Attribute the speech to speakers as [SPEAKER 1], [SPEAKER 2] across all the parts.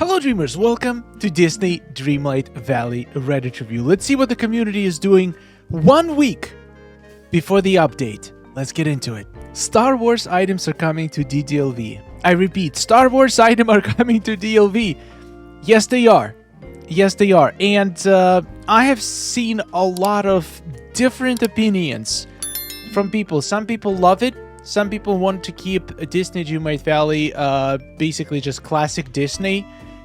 [SPEAKER 1] Hello dreamers, welcome to Disney Dreamlight Valley Reddit review. Let's see what the community is doing 1 week before the update. Let's get into it. Star Wars items are coming to DDLV. I repeat, Star Wars items are coming to DLV. Yes, they are. Yes, they are. And I have seen a lot of different opinions from people. Some people love it. Some people want to keep Disney Dreamlight Valley basically just classic Disney.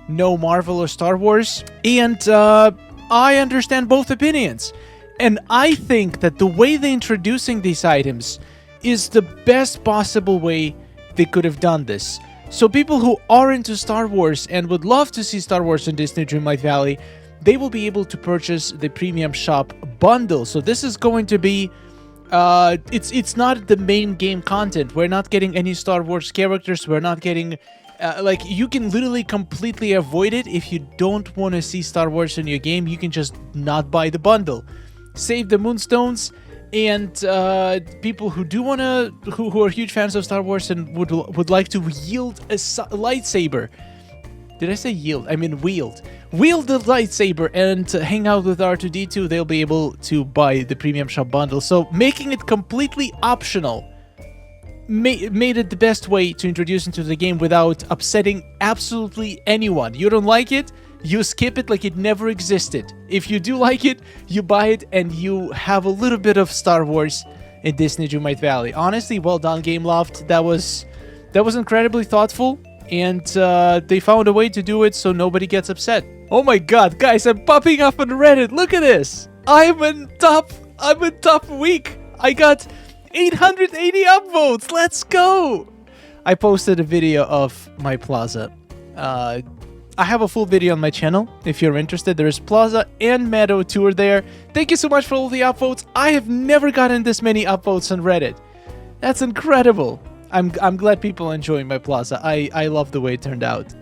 [SPEAKER 1] No Marvel or Star Wars. And I understand both opinions. And I think that the way they're introducing these items is the best possible way they could have done this. So people who are into Star Wars and would love to see Star Wars in Disney Dreamlight Valley, they will be able to purchase the premium shop bundle. So this is going to be it's not the main game content. We're not getting any Star Wars characters. We're not getting like, you can literally completely avoid it. If you don't want to see Star Wars in your game, you can just not buy the bundle. Save the Moonstones, and people who do want to, who are huge fans of Star Wars and would like to wield a lightsaber. Did I say yield? I mean wield. Wield the lightsaber and hang out with R2-D2, they'll be able to buy the premium shop bundle. So making it completely optional made it the best way to introduce into the game without upsetting absolutely anyone. You don't like it, you skip it like it never existed. If you do like it, you buy it and you have a little bit of Star Wars in Disney Dreamlight Valley. Honestly, well done, Gameloft. That was incredibly thoughtful, and they found a way to do it so nobody gets upset. Oh my god, guys, I'm popping up on Reddit. Look at this. I'm in top week. I got 880 upvotes. Let's go. I posted a video of my Plaza. I have a full video on my channel. If you're interested, there is Plaza and Meadow tour there. Thank you so much for all the upvotes. I have never gotten this many upvotes on Reddit. That's incredible. I'm glad people are enjoying my Plaza. I love the way it turned out.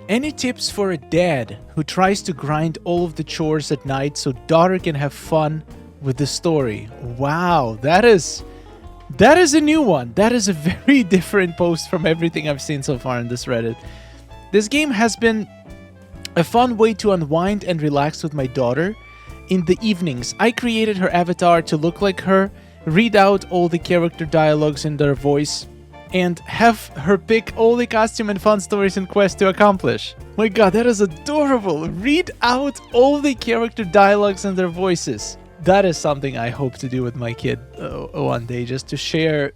[SPEAKER 1] Any tips for a dad who tries to grind all of the chores at night so daughter can have fun with the story? Wow, that is a new one. That is a very different post from everything I've seen so far in this Reddit. This game has been a fun way to unwind and relax with my daughter. In the evenings, I created her avatar to look like her, read out all the character dialogues in their voice, and have her pick all the costume and fun stories and quests to accomplish. My god, that is adorable! Read out all the character dialogues and their voices. That is something I hope to do with my kid one day, just to share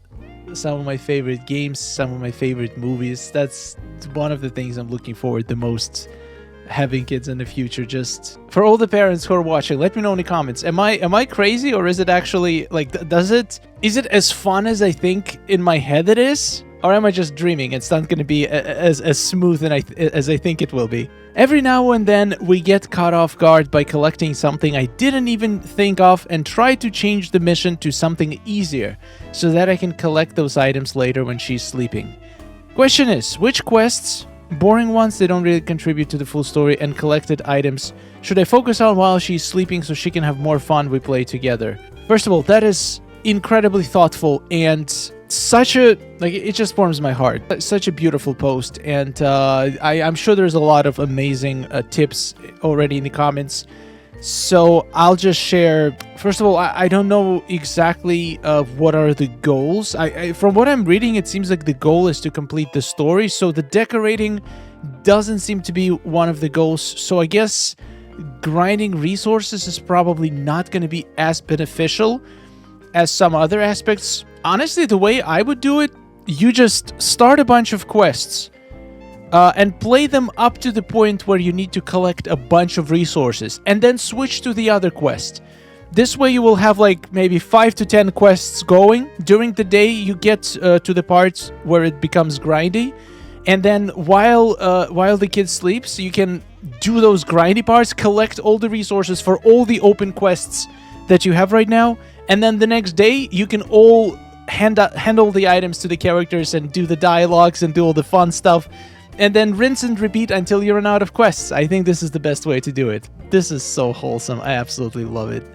[SPEAKER 1] some of my favorite games, some of my favorite movies. That's one of the things I'm looking forward the most, having kids in the future. Just for all the parents who are watching, let me know in the comments. Am I crazy, or is it actually like, is it as fun as I think in my head it is? Or am I just dreaming? It's not going to be as smooth as I think it will be. Every now and then we get caught off guard by collecting something I didn't even think of and try to change the mission to something easier so that I can collect those items later when she's sleeping. Question is, which quests, boring ones that don't really contribute to the full story, and collected items should I focus on while she's sleeping so she can have more fun we play together? First of all, that is incredibly thoughtful and such a, like, it just warms my heart. Such a beautiful post, and I'm sure there's a lot of amazing tips already in the comments. So I'll just share. First of all, I don't know exactly what are the goals. From what I'm reading, it seems like the goal is to complete the story. So the decorating doesn't seem to be one of the goals. So I guess grinding resources is probably not going to be as beneficial as some other aspects. Honestly, the way I would do it, you just start a bunch of quests and play them up to the point where you need to collect a bunch of resources, and then switch to the other quest. This way you will have like maybe 5 to 10 quests going. During the day you get to the parts where it becomes grindy, and then while the kid sleeps, you can do those grindy parts, collect all the resources for all the open quests that you have right now, and then the next day you can all handle the items to the characters and do the dialogues and do all the fun stuff, and then rinse and repeat until you run out of quests. I think this is the best way to do it. This is so wholesome. I absolutely love it.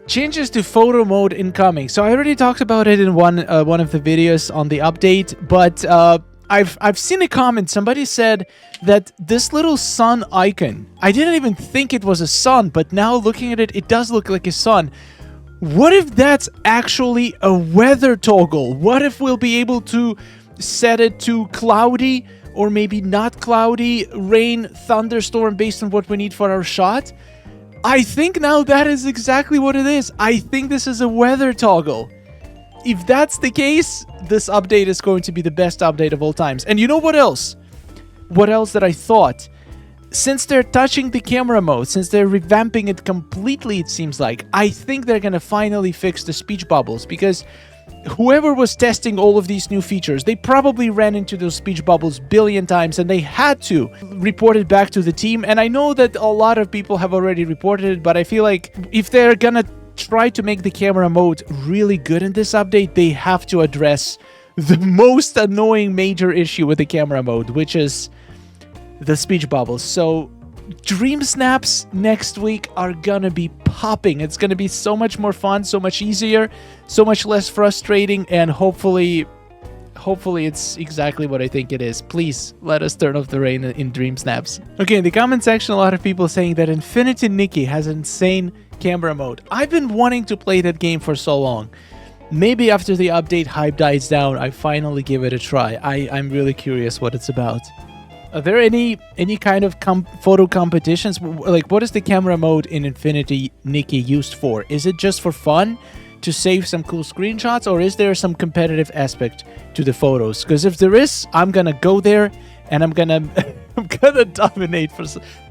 [SPEAKER 1] Changes to photo mode incoming. So I already talked about it in one of the videos on the update, but I've seen a comment. Somebody said that this little sun icon, I didn't even think it was a sun, but now looking at it, it does look like a sun. What if that's actually a weather toggle? What if we'll be able to set it to cloudy or maybe not cloudy, rain, thunderstorm based on what we need for our shot? I think now that is exactly what it is. I think this is a weather toggle. If that's the case, this update is going to be the best update of all times. And you know what else? What else that I thought? Since they're touching the camera mode, since they're revamping it completely, it seems like, I think they're gonna finally fix the speech bubbles, because whoever was testing all of these new features, they probably ran into those speech bubbles a billion times, and they had to report it back to the team. And I know that a lot of people have already reported it, but I feel like if they're gonna try to make the camera mode really good in this update, they have to address the most annoying major issue with the camera mode, which is the speech bubbles. So dream snaps next week are gonna be popping. It's gonna be so much more fun, so much easier, so much less frustrating, and hopefully it's exactly what I think it is. Please let us turn off the rain in dream snaps. Okay, in the comment section, a lot of people saying that Infinity Nikki has insane camera mode. I've been wanting to play that game for so long. Maybe after the update hype dies down, I finally give it a try. I'm really curious what it's about. Are there any kind of photo competitions? Like, what is the camera mode in Infinity Nikki used for? Is it just for fun, to save some cool screenshots, or is there some competitive aspect to the photos? Because if there is, I'm gonna go there and I'm gonna I'm gonna dominate for,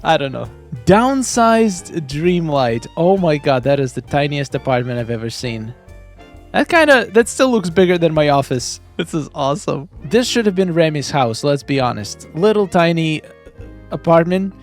[SPEAKER 1] I don't know. Downsized Dreamlight. Oh my god, that is the tiniest apartment I've ever seen. That still looks bigger than my office. This is awesome. This should have been Remy's house, let's be honest. Little tiny apartment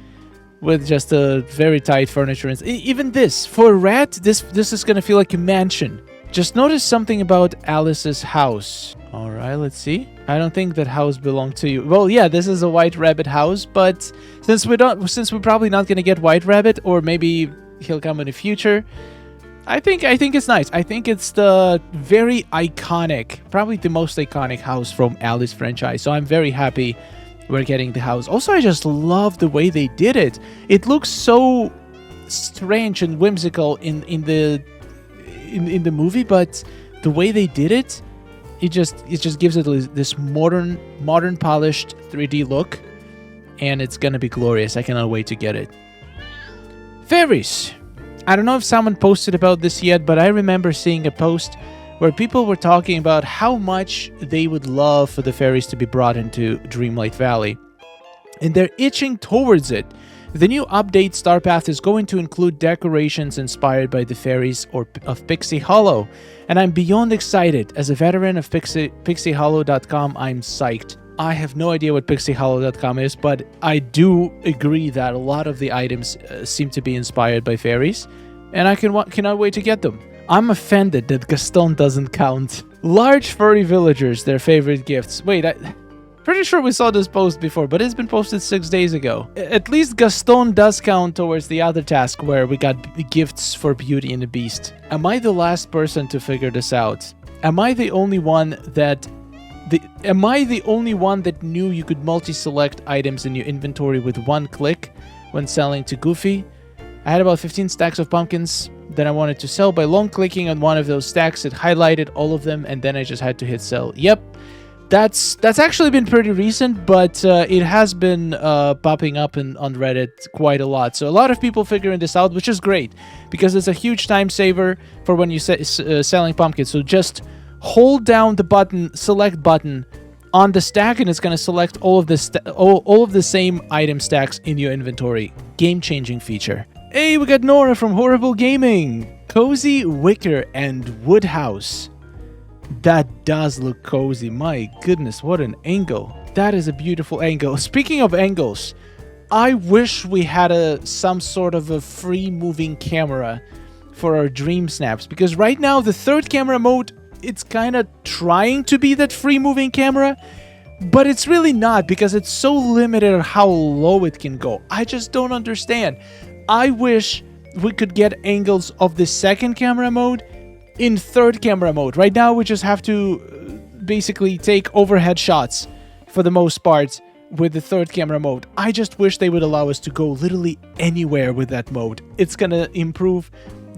[SPEAKER 1] with just a very tight furniture. Even this, for a rat, this is gonna feel like a mansion. Just notice something about Alice's house. All right, let's see. I don't think that house belonged to you. Well, yeah, this is a White Rabbit house, but since we're probably not gonna get White Rabbit, or maybe he'll come in the future, I think it's nice. I think it's the very iconic, probably the most iconic house from Alice franchise. So I'm very happy we're getting the house. Also, I just love the way they did it. It looks so strange and whimsical in the movie, but the way they did it, it just gives it this modern polished 3D look, and it's gonna be glorious. I cannot wait to get it. Fairies. I don't know if someone posted about this yet, but I remember seeing a post where people were talking about how much they would love for the fairies to be brought into Dreamlight Valley, and they're itching towards it. The new update Star Path is going to include decorations inspired by the fairies of Pixie Hollow, and I'm beyond excited. As a veteran of PixieHollow.com, I'm psyched. I have no idea what PixieHollow.com is, but I do agree that a lot of the items seem to be inspired by fairies, and I cannot wait to get them. I'm offended that Gaston doesn't count. Large furry villagers, their favorite gifts. Wait, pretty sure we saw this post before, but it's been posted 6 days ago. At least Gaston does count towards the other task where we got gifts for Beauty and the Beast. Am I the last person to figure this out? Am I the only one that knew you could multi-select items in your inventory with one click when selling to Goofy? I had about 15 stacks of pumpkins that I wanted to sell. By long clicking on one of those stacks, it highlighted all of them, and then I just had to hit sell. Yep, that's actually been pretty recent, but it has been popping up on Reddit quite a lot. So a lot of people figuring this out, which is great, because it's a huge time saver for when you're selling pumpkins. So just hold down the select button on the stack, and it's going to select all of the same item stacks in your inventory. Game-changing feature. Hey, we got Nora from Horrible Gaming. Cozy Wicker and Wood House. That does look cozy. My goodness, what an angle. That is a beautiful angle. Speaking of angles, I wish we had some sort of a free moving camera for our dream snaps, because right now the third camera mode, it's kind of trying to be that free moving camera, but it's really not, because it's so limited on how low it can go. I just don't understand. I wish we could get angles of the second camera mode in third camera mode. Right now we just have to basically take overhead shots for the most part with the third camera mode. I just wish they would allow us to go literally anywhere with that mode. It's gonna improve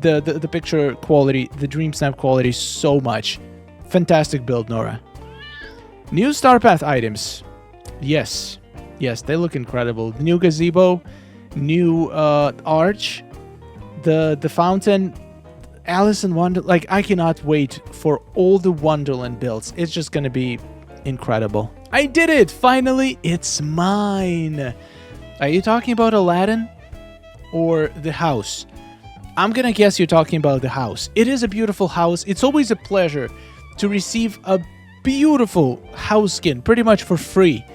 [SPEAKER 1] the picture quality, the dream snap quality so much. Fantastic build, Nora. New Star Path items. Yes, they look incredible. New gazebo, new arch, the fountain, Alice in Wonderland. Like, I cannot wait for all the Wonderland builds. It's just gonna be incredible. I did it! Finally, it's mine! Are you talking about Aladdin? Or the house? I'm gonna guess you're talking about the house. It is a beautiful house. It's always a pleasure to receive a beautiful house skin, pretty much for free.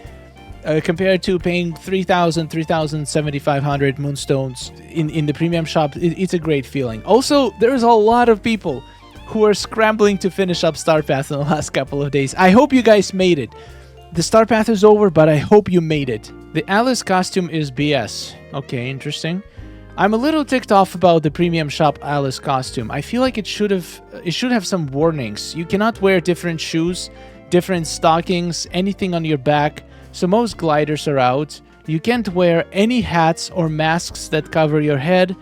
[SPEAKER 1] Compared to paying 3,000, 3,700 moonstones in the premium shop, it's a great feeling. Also, there's a lot of people who are scrambling to finish up Star Path in the last couple of days. I hope you guys made it. The Star Path is over, but I hope you made it. The Alice costume is BS. Okay, interesting. I'm a little ticked off about the premium shop Alice costume. I feel like it should have some warnings. You cannot wear different shoes, different stockings, anything on your back. So most gliders are out. You can't wear any hats or masks that cover your head.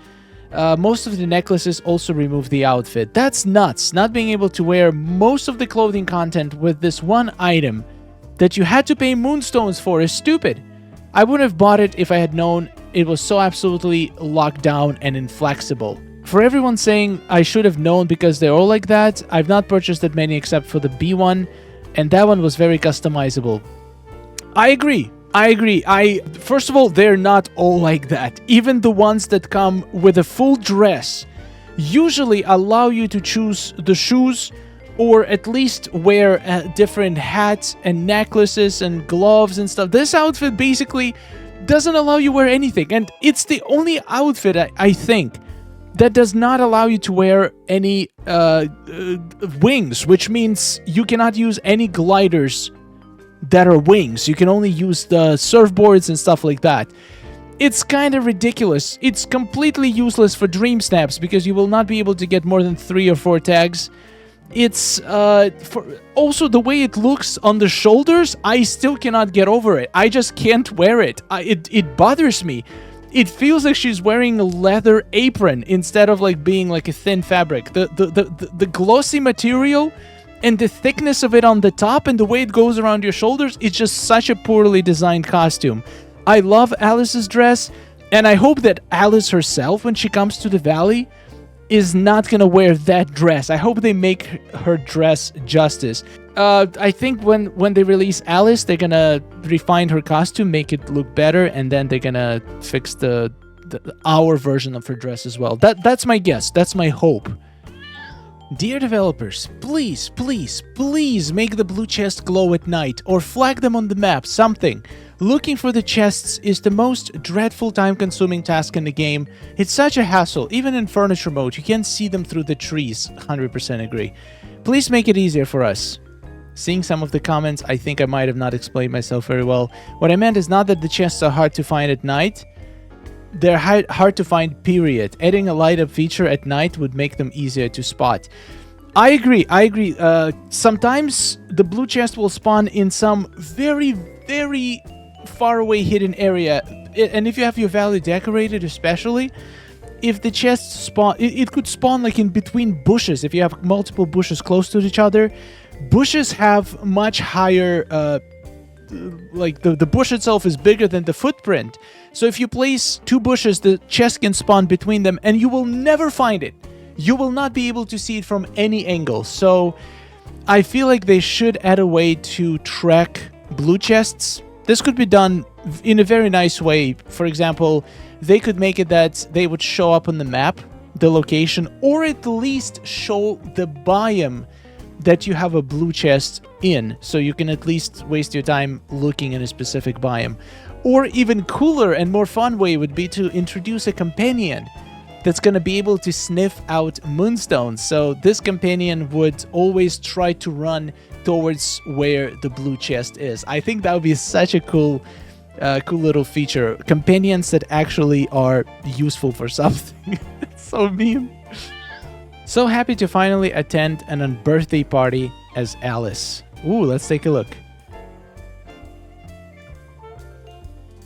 [SPEAKER 1] Most of the necklaces also remove the outfit. That's nuts. Not being able to wear most of the clothing content with this one item that you had to pay moonstones for is stupid. I wouldn't have bought it if I had known it was so absolutely locked down and inflexible. For everyone saying I should have known because they're all like that, I've not purchased that many except for the B one, and that one was very customizable. I agree. First of all, they're not all like that. Even the ones that come with a full dress usually allow you to choose the shoes or at least wear different hats and necklaces and gloves and stuff. This outfit basically doesn't allow you to wear anything. And it's the only outfit, I think, that does not allow you to wear any wings, which means you cannot use any gliders that are wings. You can only use the surfboards and stuff like that. It's kind of ridiculous. It's completely useless for dream snaps because you will not be able to get more than 3 or 4 tags. It's also the way it looks on the shoulders, I still cannot get over it. I just can't wear it. It bothers me. It feels like she's wearing a leather apron instead of like being like a thin fabric. The glossy material and the thickness of it on the top and the way it goes around your shoulders, it's just such a poorly designed costume. I love Alice's dress, and I hope that Alice herself, when she comes to the valley, is not gonna wear that dress. I hope they make her dress justice. I think when they release Alice, they're gonna refine her costume, make it look better, and then they're gonna fix our version of her dress as well. That's my guess. That's my hope. Dear developers, please make the blue chest glow at night or flag them on the map, something. Looking for the chests is the most dreadful time-consuming task in the game. It's such a hassle. Even in furniture mode, you can't see them through the trees. 100% agree. Please make it easier for us. Seeing some of the comments, I think I might have not explained myself very well. What I meant is not that the chests are hard to find at night. They're hard to find, period. Adding a light-up feature at night would make them easier to spot. I agree. Sometimes the blue chest will spawn in some very, very far away hidden area. And if you have your valley decorated especially, if the chest spawn, it could spawn like in between bushes. If you have multiple bushes close to each other, bushes have much higher... like the bush itself is bigger than the footprint. So if you place 2 bushes, the chest can spawn between them and you will never find it. You will not be able to see it from any angle. So I feel like they should add a way to track blue chests. This could be done in a very nice way. For example, they could make it that they would show up on the map, the location, or at least show the biome that you have a blue chest in, so you can at least waste your time looking in a specific biome. Or even cooler and more fun way would be to introduce a companion that's going to be able to sniff out moonstones. So this companion would always try to run towards where the blue chest is. I think that would be such a cool little feature. Companions that actually are useful for something. It's so mean. So happy to finally attend an unbirthday party as Alice. Ooh, let's take a look.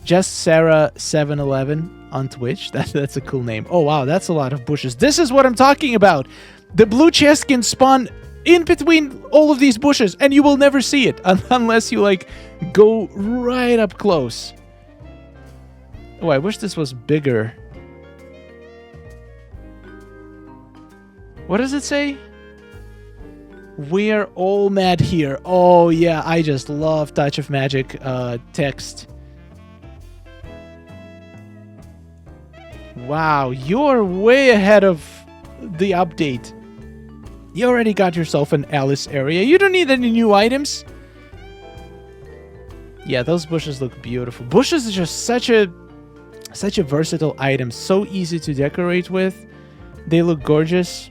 [SPEAKER 1] Just Sarah 711 on Twitch. That's a cool name. Oh wow, that's a lot of bushes. This is what I'm talking about. The blue chest can spawn in between all of these bushes, and you will never see it unless you like go right up close. Oh, I wish this was bigger. What does it say? We're all mad here. Oh yeah, I just love Touch of Magic text. Wow, you're way ahead of the update. You already got yourself an Alice area. You don't need any new items. Yeah, those bushes look beautiful. Bushes is just such a versatile item. So easy to decorate with. They look gorgeous.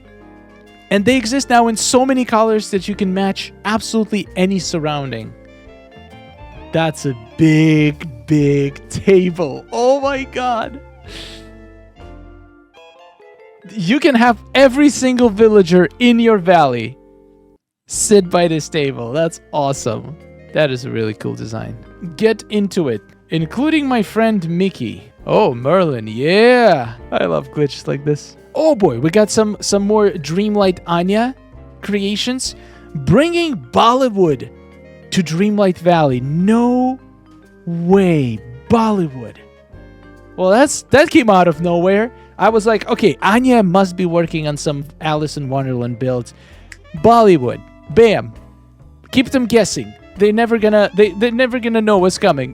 [SPEAKER 1] And they exist now in so many colors that you can match absolutely any surrounding. That's a big, big table. Oh my god. You can have every single villager in your valley sit by this table. That's awesome. That is a really cool design. Get into it, including my friend Nikki. Oh, Merlin, yeah. I love glitches like this. Oh boy, we got some more Dreamlight Anya creations. Bringing Bollywood to Dreamlight Valley. No way, Bollywood. Well, that came out of nowhere. I was like, okay, Anya must be working on some Alice in Wonderland builds. Bollywood, bam. Keep them guessing. They're never gonna know what's coming.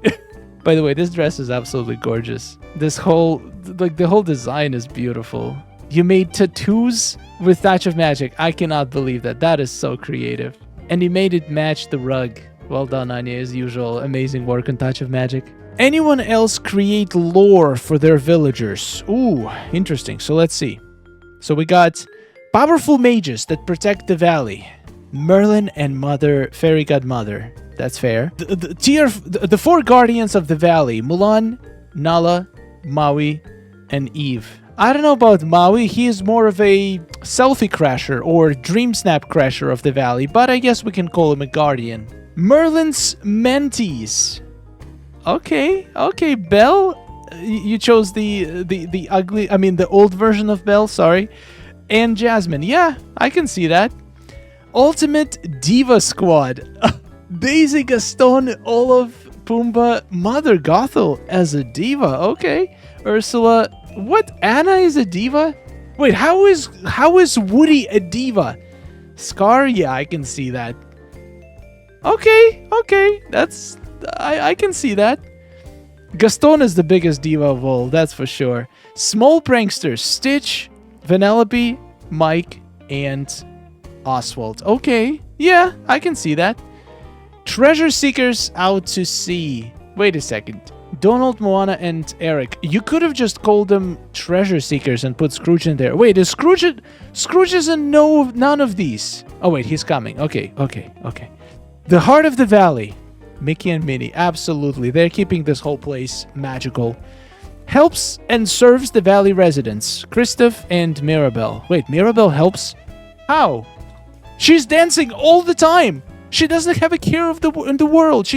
[SPEAKER 1] By the way, this dress is absolutely gorgeous. This whole the whole design is beautiful. You made tattoos with Touch of Magic. I cannot believe that. That is so creative. And you made it match the rug. Well done, Anya, as usual. Amazing work on Touch of Magic. Anyone else create lore for their villagers? Ooh, interesting. So let's see. So we got powerful mages that protect the valley. Merlin and Mother, Fairy Godmother. That's fair. The four guardians of the valley. Mulan, Nala, Maui, and Eve. I don't know about Maui. He is more of a selfie crasher or dream snap crasher of the valley, but I guess we can call him a guardian. Merlin's mentees. Okay, Belle. You chose the ugly, I mean the old version of Belle, sorry. And Jasmine. Yeah, I can see that. Ultimate Diva Squad. Daisy, Gaston, Olaf, Pumbaa, Mother Gothel as a diva. Okay. Ursula. What? Anna is a diva? Wait, how is Woody a diva? Scar? Yeah, I can see that. Okay. That's... I can see that. Gaston is the biggest diva of all, that's for sure. Small pranksters. Stitch, Vanellope, Mike, and Oswald. Okay. Yeah, I can see that. Treasure seekers out to sea. Wait a second. Donald, Moana, and Eric. You could have just called them treasure seekers and put Scrooge in there. Wait, is Scrooge isn't none of these. Oh wait, he's coming. Okay. The heart of the valley. Mickey and Minnie. Absolutely. They're keeping this whole place magical. Helps and serves the valley residents. Kristoff and Mirabelle. Wait, Mirabelle helps? How? She's dancing all the time. She doesn't have a care in the world.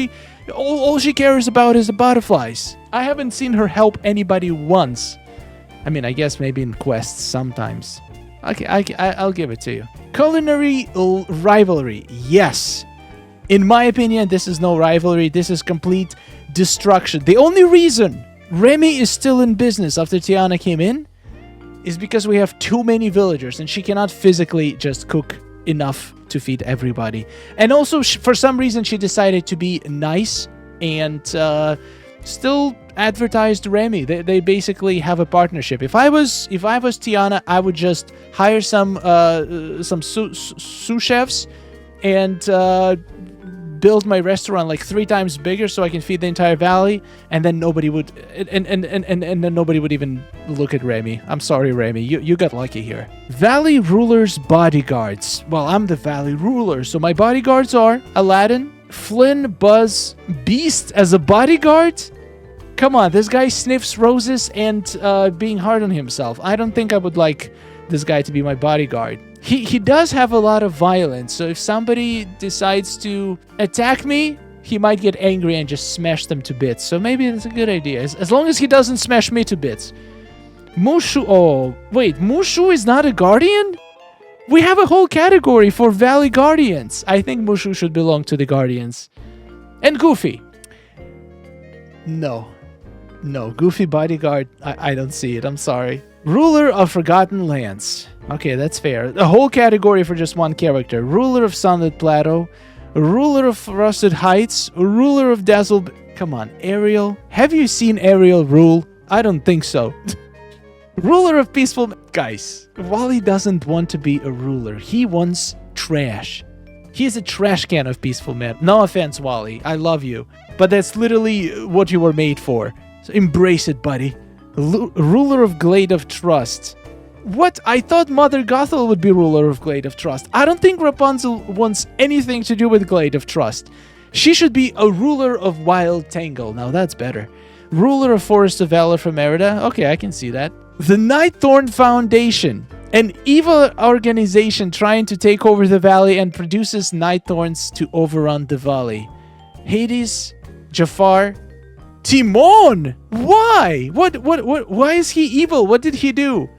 [SPEAKER 1] All she cares about is the butterflies. I haven't seen her help anybody once. I mean, I guess maybe in quests sometimes. Okay, I'll give it to you. Culinary rivalry. Yes. In my opinion, this is no rivalry. This is complete destruction. The only reason Remy is still in business after Tiana came in is because we have too many villagers and she cannot physically just cook enough to feed everybody. And also, for some reason, she decided to be nice and still advertised Remy. They basically have a partnership. If I was Tiana, I would just hire some sous chefs and build my restaurant like 3 times bigger so I can feed the entire valley, and then nobody would and then nobody would even look at Remy. I'm sorry, Remy, you got lucky here. Valley ruler's bodyguards. Well, I'm the valley ruler, so my bodyguards are Aladdin, Flynn, Buzz, Beast as a bodyguard. Come on, this guy sniffs roses and being hard on himself. I don't think I would like this guy to be my bodyguard. He does have a lot of violence, so if somebody decides to attack me, he might get angry and just smash them to bits. So maybe it's a good idea. As long as he doesn't smash me to bits. Mushu. Oh, wait. Mushu is not a guardian? We have a whole category for Valley Guardians. I think Mushu should belong to the Guardians. And Goofy. No. No, Goofy Bodyguard. I don't see it. I'm sorry. Ruler of Forgotten Lands. Okay, that's fair. A whole category for just one character. Ruler of Sunlit Plateau. Ruler of Rusted Heights. Ruler of Dazzle... Come on, Ariel. Have you seen Ariel rule? I don't think so. Ruler of Peaceful... Guys, Wally doesn't want to be a ruler. He wants trash. He is a trash can of Peaceful Man. No offense, Wally. I love you. But that's literally what you were made for. So embrace it, buddy. Ruler of Glade of Trust. What? I thought Mother Gothel would be ruler of Glade of Trust. I don't think Rapunzel wants anything to do with Glade of Trust. She should be a ruler of Wild Tangle. Now that's better. Ruler of Forest of Valor for Merida. Okay, I can see that. The Nightthorn Foundation. An evil organization trying to take over the valley and produces Nightthorns to overrun the valley. Hades, Jafar, Timon! Why? What? Why is he evil? What did he do?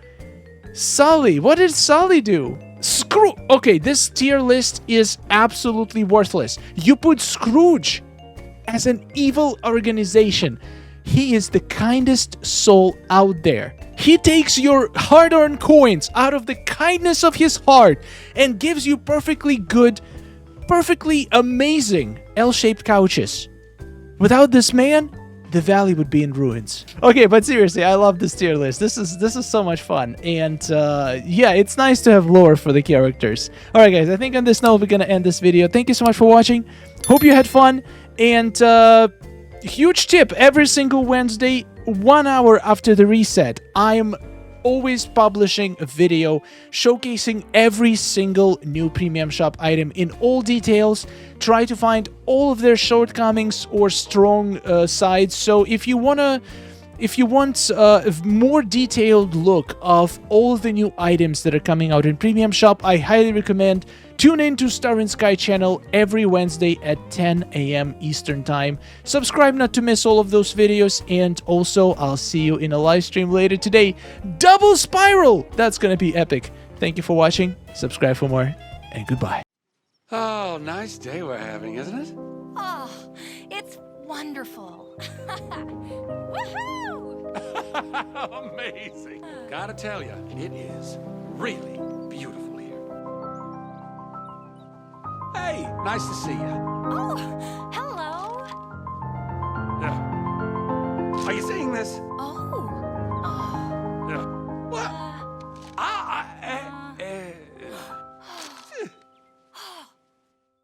[SPEAKER 1] Sully. What did Sully do? Screw. Okay, this tier list is absolutely worthless. You put Scrooge as an evil organization. He is the kindest soul out there. He takes your hard-earned coins out of the kindness of his heart and gives you perfectly good, perfectly amazing L-shaped couches. Without this man, the valley would be in ruins. Okay, but seriously, I love this tier list. This is so much fun. And yeah, it's nice to have lore for the characters. Alright guys, I think on this note, we're gonna end this video. Thank you so much for watching. Hope you had fun. And huge tip, every single Wednesday, 1 hour after the reset, I'm always publishing a video showcasing every single new premium shop item in all details. Try to find all of their shortcomings or strong sides. So if you want a more detailed look of all the new items that are coming out in premium shop, I highly recommend tune in to Star and Sky channel every Wednesday at 10 a.m. Eastern Time. Subscribe not to miss all of those videos, and also I'll see you in a live stream later today. Double Spiral! That's gonna be epic. Thank you for watching. Subscribe for more, and goodbye.
[SPEAKER 2] Oh, nice day we're having, isn't it?
[SPEAKER 3] Oh, it's wonderful. Woohoo!
[SPEAKER 2] Amazing. Gotta tell you, it is really beautiful here. Hey, nice to see you.
[SPEAKER 3] Oh,